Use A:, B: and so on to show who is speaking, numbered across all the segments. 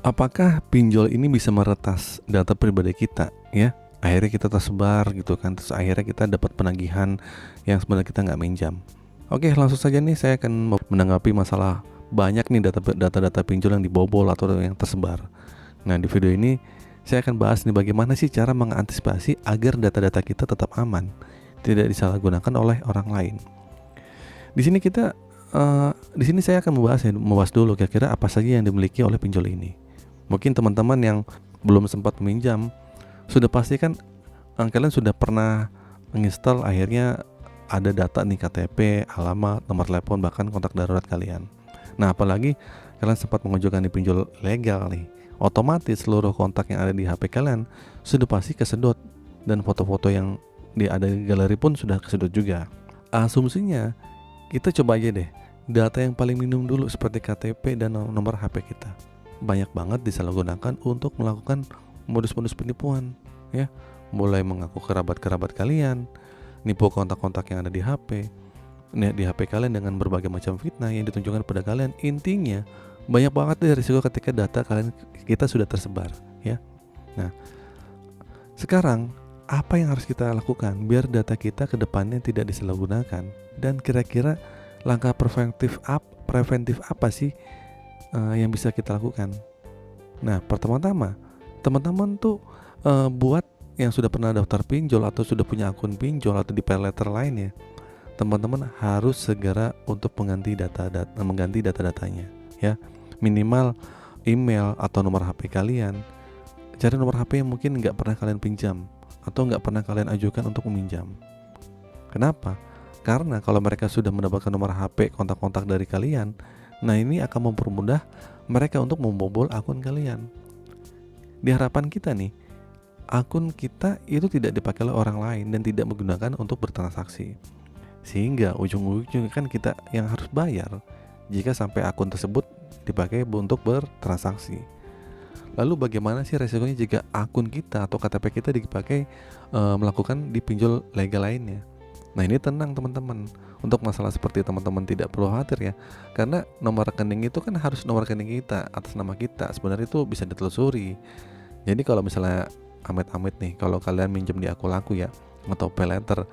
A: Apakah pinjol ini bisa meretas data pribadi kita ya? Akhirnya kita tersebar gitu kan, terus akhirnya kita dapat penagihan yang sebenarnya kita nggak minjam. Oke, langsung saja nih saya akan menanggapi masalah banyak nih data-data pinjol yang dibobol atau yang tersebar. Nah, di video ini saya akan bahas nih bagaimana sih cara mengantisipasi agar data-data kita tetap aman, tidak disalahgunakan oleh orang lain. Di sini kita di sini saya akan membahas dulu kira-kira apa saja yang dimiliki oleh pinjol ini. Mungkin teman-teman yang belum sempat meminjam sudah pasti kan kalian sudah pernah menginstal, akhirnya ada data nih KTP, alamat, nomor telepon, bahkan kontak darurat kalian. Nah, apalagi kalian sempat mengajukan di pinjol legal nih, otomatis seluruh kontak yang ada di HP kalian sudah pasti kesedot, dan foto-foto yang ada di galeri pun sudah kesedot juga. Asumsinya kita coba aja deh data yang paling minimum dulu seperti KTP dan nomor HP kita. Banyak banget disalahgunakan untuk melakukan modus-modus penipuan ya, mulai mengaku kerabat-kerabat kalian, nipu kontak-kontak yang ada di HP kalian dengan berbagai macam fitnah yang ditunjukkan pada kalian. Intinya banyak banget deh risiko ketika data kita sudah tersebar ya. Nah, sekarang apa yang harus kita lakukan biar data kita ke depannya tidak disalahgunakan, dan kira-kira langkah preventif apa sih yang bisa kita lakukan? Nah, pertama-tama teman-teman tuh buat yang sudah pernah daftar pinjol atau sudah punya akun pinjol atau di pay letter lainnya, teman-teman harus segera untuk mengganti data-datanya ya. Minimal email atau nomor HP kalian. Cari nomor HP yang mungkin nggak pernah kalian pinjam atau nggak pernah kalian ajukan untuk meminjam. Kenapa? Karena kalau mereka sudah mendapatkan nomor HP kontak-kontak dari kalian, nah ini akan mempermudah mereka untuk membobol akun kalian. Di harapan kita nih, akun kita itu tidak dipakai oleh orang lain dan tidak menggunakan untuk bertransaksi. Sehingga ujung-ujungnya kan kita yang harus bayar jika sampai akun tersebut dipakai untuk bertransaksi. Lalu bagaimana sih resikonya jika akun kita atau KTP kita dipakai melakukan di pinjol legal lainnya? Nah, ini tenang teman-teman. Untuk masalah seperti teman-teman tidak perlu khawatir ya, karena nomor rekening itu kan harus nomor rekening kita atas nama kita. Sebenarnya itu bisa ditelusuri. Jadi kalau misalnya amit-amit nih, kalau kalian minjem di akun laku ya, atau pay letter,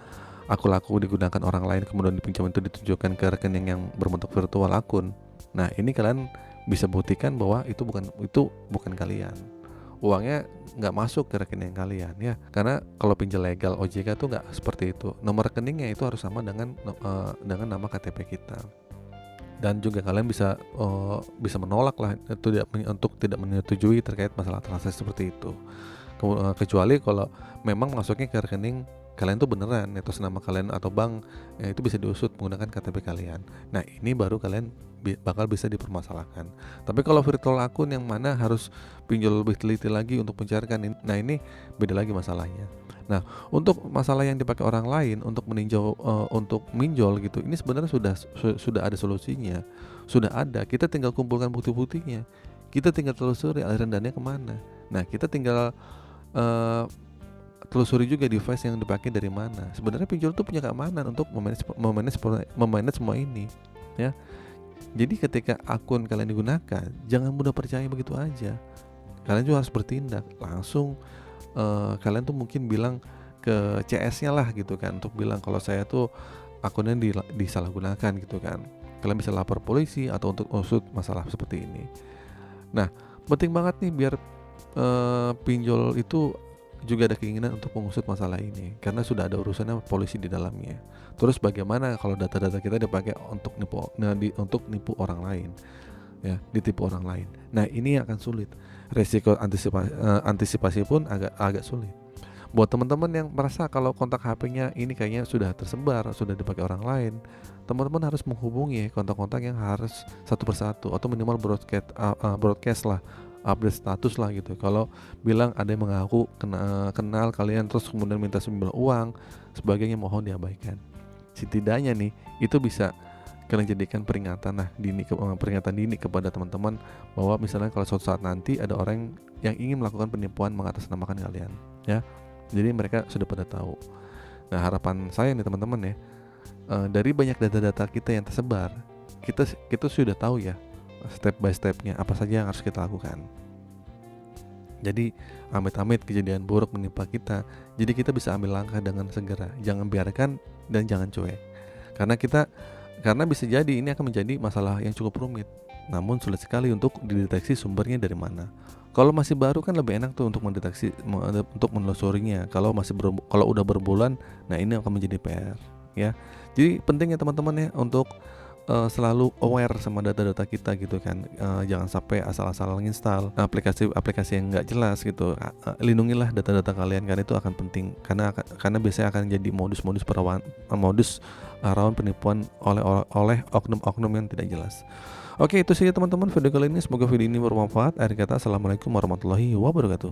A: akun laku digunakan orang lain kemudian dipinjam itu ditujukan ke rekening yang berbentuk virtual akun. Nah, ini kalian bisa buktikan bahwa itu bukan kalian. Uangnya nggak masuk ke rekening kalian ya, karena kalau pinjol legal OJK tuh nggak seperti itu. Nomor rekeningnya itu harus sama dengan nama KTP kita, dan juga kalian bisa menolak lah untuk tidak menyetujui terkait masalah transaksi seperti itu. Kecuali kalau memang masuknya ke rekening kalian tuh beneran atas nama kalian atau bank, ya itu bisa diusut menggunakan KTP kalian. Nah, ini baru kalian bakal bisa dipermasalahkan. Tapi kalau virtual akun yang mana harus pinjol lebih teliti lagi untuk mencarikan, nah ini beda lagi masalahnya. Nah, untuk masalah yang dipakai orang lain untuk meninjau untuk minjol gitu, ini sebenarnya sudah ada solusinya. Sudah ada, kita tinggal kumpulkan bukti-buktinya. Kita tinggal telusuri aliran dananya kemana. Nah, kita tinggal telusuri juga device yang dipakai dari mana. Sebenarnya pinjol itu punya keamanan untuk memanage semua ini ya. Jadi ketika akun kalian digunakan, jangan mudah percaya begitu aja. Kalian juga harus bertindak langsung. Kalian tuh mungkin bilang ke CS-nya lah gitu kan, untuk bilang kalau saya tuh akunnya disalahgunakan gitu kan. Kalian bisa lapor polisi atau untuk usut masalah seperti ini. Nah, penting banget nih biar pinjol itu juga ada keinginan untuk mengusut masalah ini, karena sudah ada urusannya polisi di dalamnya. Terus bagaimana kalau data-data kita dipakai untuk nipu orang lain ya, ditipu orang lain. Nah, ini akan sulit. Resiko antisipasi pun agak sulit. Buat teman-teman yang merasa kalau kontak HP-nya ini kayaknya sudah tersebar, sudah dipakai orang lain, teman-teman harus menghubungi kontak-kontak yang harus satu persatu atau minimal broadcast lah, update status lah gitu. Kalau bilang ada yang mengaku kenal kalian terus kemudian minta sejumlah uang sebagainya, mohon diabaikan. Setidaknya nih itu bisa kalian jadikan peringatan dini kepada teman-teman bahwa misalnya kalau suatu saat nanti ada orang yang ingin melakukan penipuan mengatasnamakan kalian ya. Jadi mereka sudah pada tahu. Nah, harapan saya nih teman-teman ya, dari banyak data-data kita yang tersebar, kita sudah tahu ya step by stepnya apa saja yang harus kita lakukan. Jadi amit-amit kejadian buruk menimpa kita, jadi kita bisa ambil langkah dengan segera. Jangan biarkan dan jangan cuek. Karena bisa jadi ini akan menjadi masalah yang cukup rumit. Namun sulit sekali untuk dideteksi sumbernya dari mana. Kalau masih baru kan lebih enak tuh untuk untuk menelusurinya. Kalau udah berbulan, nah ini akan menjadi PR ya. Jadi penting ya teman-teman ya untuk selalu aware sama data-data kita gitu kan. Jangan sampai asal-asal install aplikasi-aplikasi yang nggak jelas gitu. Lindungilah data-data kalian karena itu akan penting, karena biasanya akan jadi modus rawan penipuan oleh oknum-oknum yang tidak jelas. Oke, itu saja teman-teman video kali ini. Semoga video ini bermanfaat. Akhir kata, assalamualaikum warahmatullahi wabarakatuh.